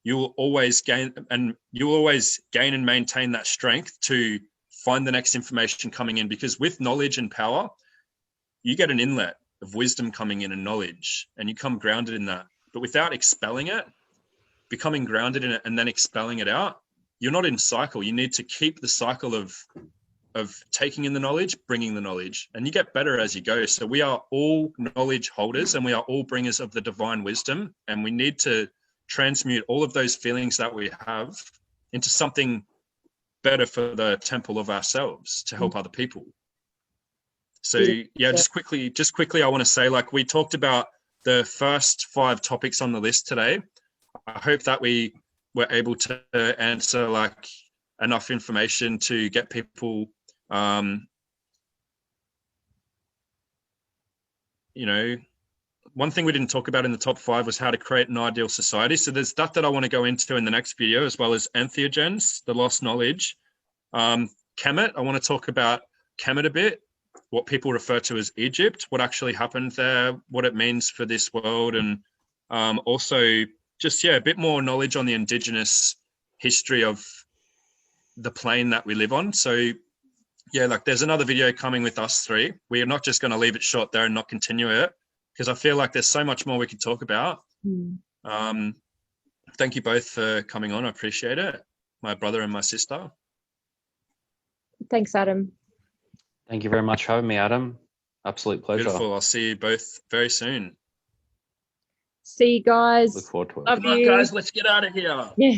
A: you will always gain and maintain that strength to find the next information coming in, because with knowledge and power, you get an inlet of wisdom coming in and knowledge, and you come grounded in that. But without expelling it, becoming grounded in it and then expelling it out, you're not in cycle. You need to keep the cycle of taking in the knowledge, bringing the knowledge, and you get better as you go. So we are all knowledge holders, and we are all bringers of the divine wisdom, and we need to transmute all of those feelings that we have into something better for the temple of ourselves to help other people. So yeah, just quickly, I want to say, like we talked about the first 5 topics on the list today. I hope that we were able to answer like enough information to get people, you know, one thing we didn't talk about in the top 5 was how to create an ideal society. So there's that I want to go into in the next video, as well as entheogens, the lost knowledge. Kemet, I want to talk about Kemet a bit, what people refer to as Egypt, what actually happened there, what it means for this world, and also just, yeah, a bit more knowledge on the indigenous history of the plane that we live on. So yeah, like there's another video coming with us 3. We are not just going to leave it short there and not continue it, because I feel like there's so much more we could talk about. Thank you both for coming on. I appreciate it. My brother and my sister.
B: Thanks, Adam.
C: Thank you very much for having me, Adam. Absolute pleasure.
A: Beautiful. I'll see you both very soon.
B: See you guys.
C: Look forward to it.
B: Love
A: Come on,
B: you.
A: guys, let's get out of here.
B: Yeah.